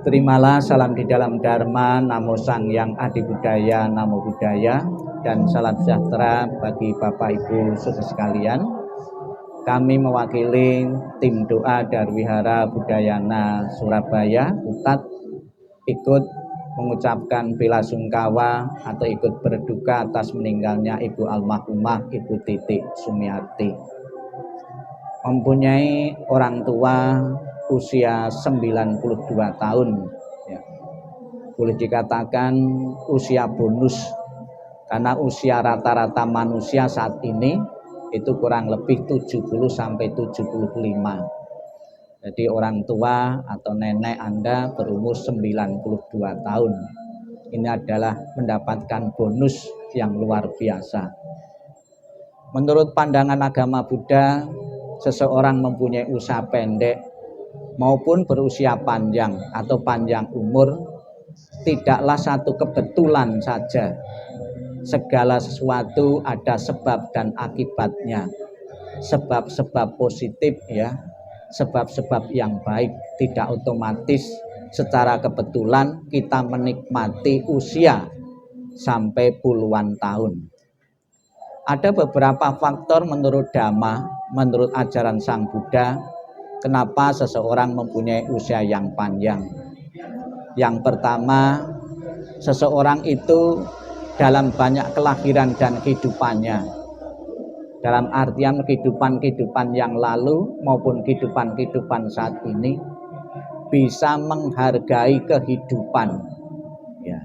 Terimalah salam di dalam Dharma, Namo Sang Yang Adi Budaya, Namo Buddhaya, dan salam sejahtera bagi Bapak Ibu saudara sekalian. Kami mewakili tim doa Darwihara Budayana Surabaya, UTAD, ikut mengucapkan bela sungkawa atau ikut berduka atas meninggalnya Ibu almarhumah Ibu Titik Sumiati. Mempunyai orang tua usia 92 tahun ya. Boleh dikatakan usia bonus, karena usia rata-rata manusia saat ini itu kurang lebih 70 sampai 75. Jadi orang tua atau nenek Anda berumur 92 tahun. Ini adalah mendapatkan bonus yang luar biasa. Menurut pandangan agama Buddha, seseorang mempunyai usia pendek maupun berusia panjang atau panjang umur tidaklah satu kebetulan saja. Segala sesuatu ada sebab dan akibatnya. Sebab-sebab positif ya, sebab-sebab yang baik, tidak otomatis secara kebetulan kita menikmati usia sampai puluhan tahun. Ada beberapa faktor menurut Dhamma, menurut ajaran Sang Buddha, kenapa seseorang mempunyai usia yang panjang. Yang pertama, seseorang itu dalam banyak kelahiran dan kehidupannya, dalam artian kehidupan-kehidupan yang lalu maupun kehidupan-kehidupan saat ini, bisa menghargai kehidupan, ya,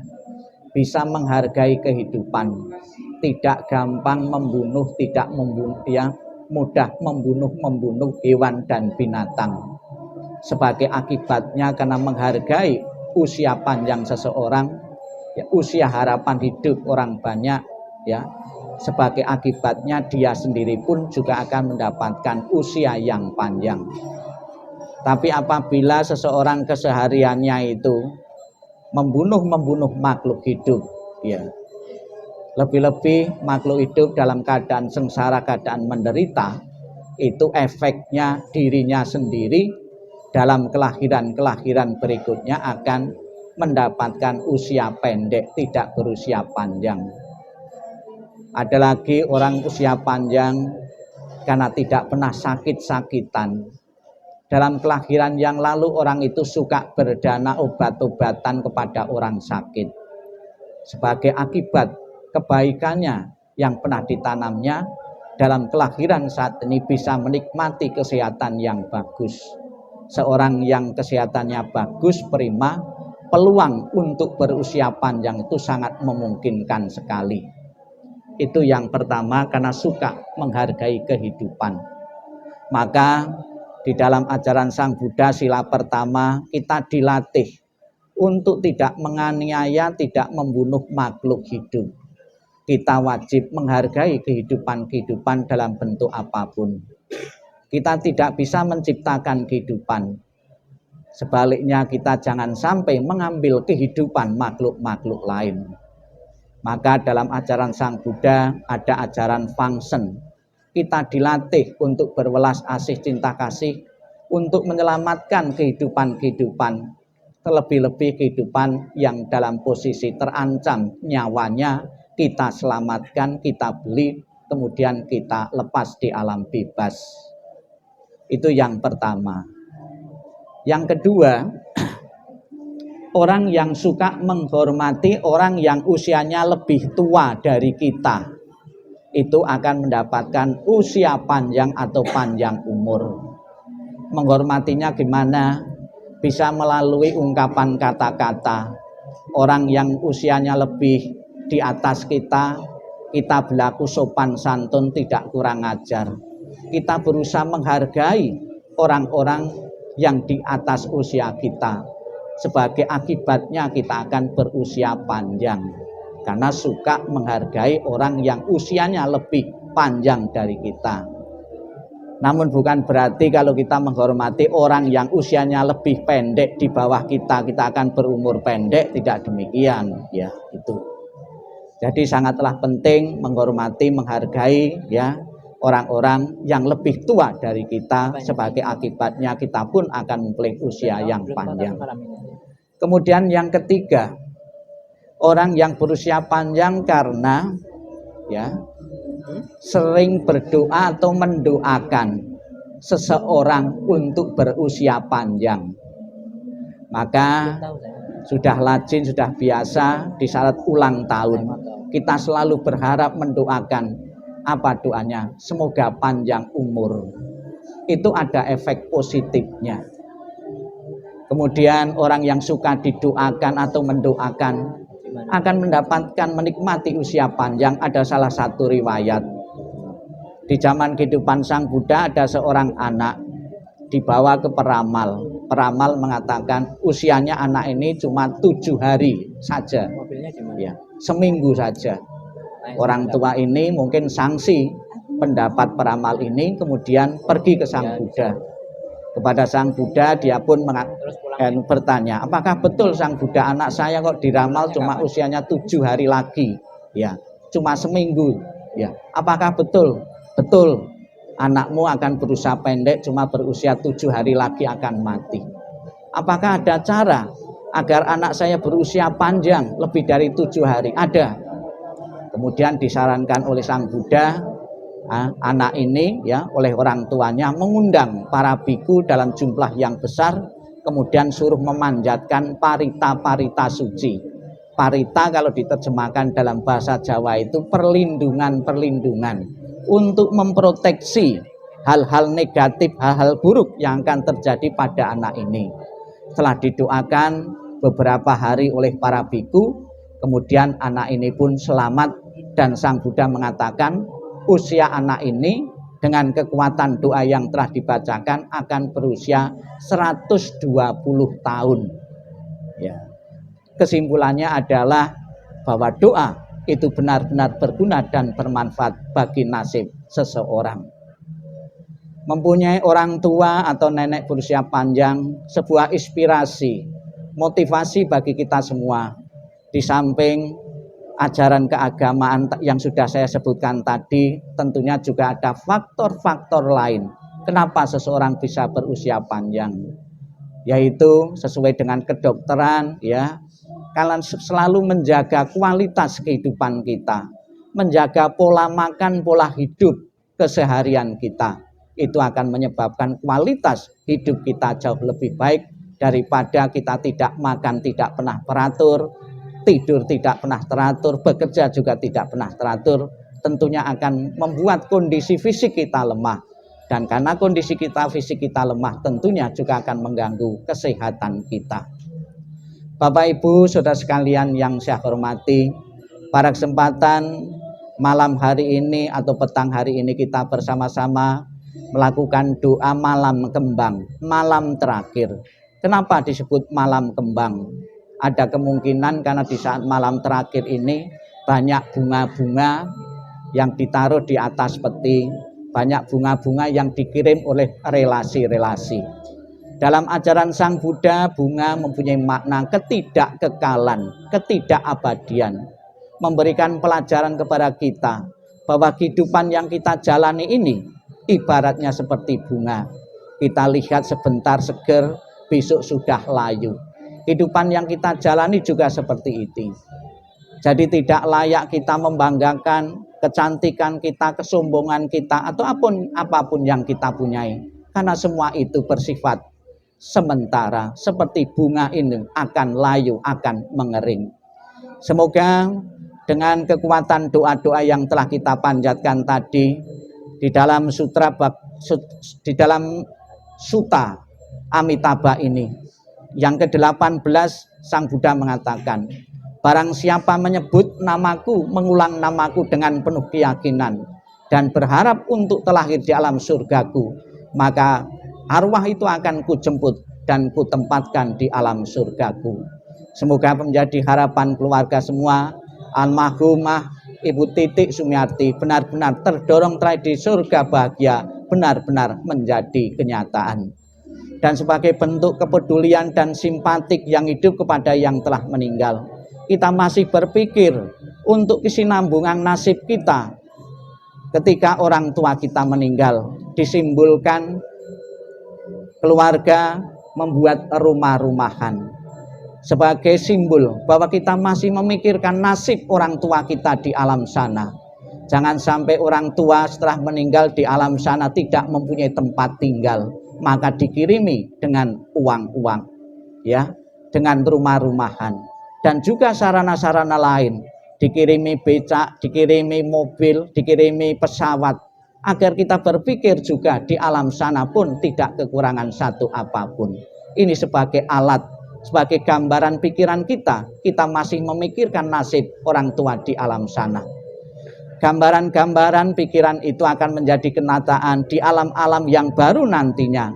bisa menghargai kehidupan, tidak gampang membunuh, tidak membunuh, ya, mudah membunuh hewan dan binatang. Sebagai akibatnya karena menghargai usia panjang seseorang, ya, usia harapan hidup orang banyak, ya, sebagai akibatnya dia sendiri pun juga akan mendapatkan usia yang panjang. Tapi apabila seseorang kesehariannya itu membunuh makhluk hidup, ya, lebih-lebih makhluk hidup dalam keadaan sengsara, keadaan menderita, itu efeknya dirinya sendiri dalam kelahiran berikutnya akan mendapatkan usia pendek, tidak berusia panjang. Ada lagi orang usia panjang karena tidak pernah sakit-sakitan. Dalam kelahiran yang lalu orang itu suka berdana obat-obatan kepada orang sakit. Sebagai akibat kebaikannya yang pernah ditanamnya, dalam kelahiran saat ini bisa menikmati kesehatan yang bagus. Seorang yang kesehatannya bagus, prima, peluang untuk berusia panjang itu sangat memungkinkan sekali. Itu yang pertama, karena suka menghargai kehidupan. Maka di dalam ajaran Sang Buddha, sila pertama, kita dilatih untuk tidak menganiaya, tidak membunuh makhluk hidup. Kita wajib menghargai kehidupan-kehidupan dalam bentuk apapun. Kita tidak bisa menciptakan kehidupan. Sebaliknya kita jangan sampai mengambil kehidupan makhluk-makhluk lain. Maka dalam ajaran Sang Buddha ada ajaran function. Kita dilatih untuk berwelas asih cinta kasih, untuk menyelamatkan kehidupan-kehidupan, terlebih-lebih kehidupan yang dalam posisi terancam nyawanya, kita selamatkan, kita beli, kemudian kita lepas di alam bebas. Itu yang pertama. Yang kedua, orang yang suka menghormati orang yang usianya lebih tua dari kita, itu akan mendapatkan usia panjang atau panjang umur. Menghormatinya gimana? Bisa melalui ungkapan kata-kata. Orang yang usianya lebih di atas kita, kita berlaku sopan santun, tidak kurang ajar. Kita berusaha menghargai orang-orang yang di atas usia kita. Sebagai akibatnya kita akan berusia panjang, karena suka menghargai orang yang usianya lebih panjang dari kita. Namun bukan berarti kalau kita menghormati orang yang usianya lebih pendek di bawah kita, kita akan berumur pendek. Tidak demikian, ya, itu. Jadi sangatlah penting menghormati, menghargai, ya, orang-orang yang lebih tua dari kita. Sebagai akibatnya kita pun akan memperoleh usia yang panjang. Kemudian yang ketiga, orang yang berusia panjang karena ya sering berdoa atau mendoakan seseorang untuk berusia panjang. Maka sudah lazim, sudah biasa di saat ulang tahun kita selalu berharap mendoakan apa doanya? Semoga panjang umur. Itu ada efek positifnya. Kemudian orang yang suka didoakan atau mendoakan akan mendapatkan menikmati usia panjang. Ada salah satu riwayat di zaman kehidupan Sang Buddha, ada seorang anak dibawa ke peramal. Peramal mengatakan usianya anak ini cuma 7 hari saja, ya, seminggu saja. Orang tua ini mungkin sanksi pendapat peramal ini, kemudian pergi ke Sang Buddha. Kepada Sang Buddha dia pun bertanya, apakah betul Sang Buddha anak saya kok diramal cuma usianya 7 hari lagi, ya, cuma seminggu, ya, apakah betul? Betul, anakmu akan berusia pendek, cuma berusia 7 hari lagi akan mati. Apakah ada cara agar anak saya berusia panjang lebih dari 7 hari? Ada. Kemudian disarankan oleh Sang Buddha, anak ini ya oleh orang tuanya mengundang para biku dalam jumlah yang besar, kemudian suruh memanjatkan parita-parita suci. Parita kalau diterjemahkan dalam bahasa Jawa itu perlindungan-perlindungan untuk memproteksi hal-hal negatif, hal-hal buruk yang akan terjadi pada anak ini. Setelah didoakan beberapa hari oleh para biku, kemudian anak ini pun selamat dan Sang Buddha mengatakan usia anak ini dengan kekuatan doa yang telah dibacakan akan berusia 120 tahun. Ya. Kesimpulannya adalah bahwa doa itu benar-benar berguna dan bermanfaat bagi nasib seseorang. Mempunyai orang tua atau nenek berusia panjang sebuah inspirasi, motivasi bagi kita semua. Di samping ajaran keagamaan yang sudah saya sebutkan tadi, tentunya juga ada faktor-faktor lain kenapa seseorang bisa berusia panjang, yaitu sesuai dengan kedokteran, ya, kalian selalu menjaga kualitas kehidupan kita, menjaga pola makan, pola hidup keseharian kita, itu akan menyebabkan kualitas hidup kita jauh lebih baik daripada kita tidak makan tidak pernah teratur, tidur tidak pernah teratur, bekerja juga tidak pernah teratur. Tentunya akan membuat kondisi fisik kita lemah, dan karena kondisi fisik kita lemah tentunya juga akan mengganggu kesehatan kita. Bapak Ibu saudara sekalian yang saya hormati, pada kesempatan malam hari ini atau petang hari ini kita bersama-sama melakukan doa malam kembang, malam terakhir. Kenapa disebut malam kembang? Ada kemungkinan karena di saat malam terakhir ini banyak bunga-bunga yang ditaruh di atas peti, banyak bunga-bunga yang dikirim oleh relasi-relasi. Dalam ajaran Sang Buddha, bunga mempunyai makna ketidakkekalan, ketidakabadian, memberikan pelajaran kepada kita bahwa kehidupan yang kita jalani ini ibaratnya seperti bunga. Kita lihat sebentar seger, besok sudah layu. Kehidupan yang kita jalani juga seperti itu. Jadi tidak layak kita membanggakan kecantikan kita, kesombongan kita, atau apapun yang kita punyai. Karena semua itu bersifat sementara. Seperti bunga ini akan layu, akan mengering. Semoga dengan kekuatan doa-doa yang telah kita panjatkan tadi, di dalam di dalam Sutta Amitabha ini, yang ke-18 Sang Buddha mengatakan, barang siapa menyebut namaku, mengulang namaku dengan penuh keyakinan dan berharap untuk terlahir di alam surgaku, maka arwah itu akan kujemput dan kutempatkan di alam surgaku. Semoga menjadi harapan keluarga semua, almarhumah Ibu Titik Sumiarti benar-benar terdorong di surga bahagia, benar-benar menjadi kenyataan. Dan sebagai bentuk kepedulian dan simpatik yang hidup kepada yang telah meninggal, kita masih berpikir untuk kesinambungan nasib kita ketika orang tua kita meninggal. Disimbolkan keluarga membuat rumah-rumahan. sebagai simbol bahwa kita masih memikirkan nasib orang tua kita di alam sana. Jangan sampai orang tua setelah meninggal di alam sana tidak mempunyai tempat tinggal, maka dikirimi dengan uang-uang, ya, dengan rumah-rumahan dan juga sarana-sarana lain, dikirimi becak, dikirimi mobil, dikirimi pesawat, agar kita berpikir juga di alam sana pun tidak kekurangan satu apapun. Ini sebagai alat, sebagai gambaran pikiran kita masih memikirkan nasib orang tua di alam sana. Gambaran-gambaran pikiran itu akan menjadi kenyataan di alam-alam yang baru nantinya,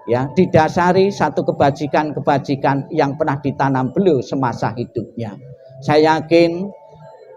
ya, didasari satu kebajikan-kebajikan yang pernah ditanam beliau semasa hidupnya. Saya yakin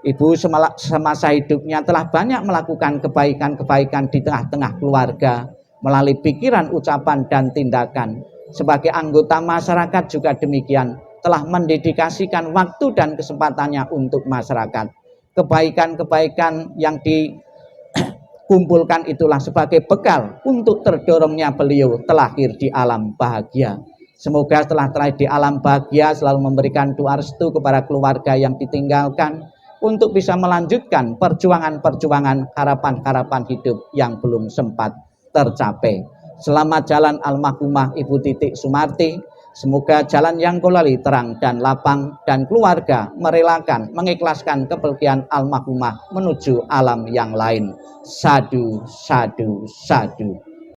ibu semasa hidupnya telah banyak melakukan kebaikan-kebaikan di tengah-tengah keluarga melalui pikiran, ucapan, dan tindakan. Sebagai anggota masyarakat juga demikian, telah mendedikasikan waktu dan kesempatannya untuk masyarakat. Kebaikan-kebaikan yang dikumpulkan itulah sebagai bekal untuk terdorongnya beliau terlahir di alam bahagia. Semoga setelah terlahir di alam bahagia selalu memberikan doa restu kepada keluarga yang ditinggalkan untuk bisa melanjutkan perjuangan-perjuangan, harapan-harapan hidup yang belum sempat tercapai. Selamat jalan almarhumah Ibu Titik Sumarti. Semoga jalan yang kau lalui terang dan lapang, dan keluarga merelakan, mengikhlaskan kepergian almarhumah menuju alam yang lain. Sadu, sadu, sadu.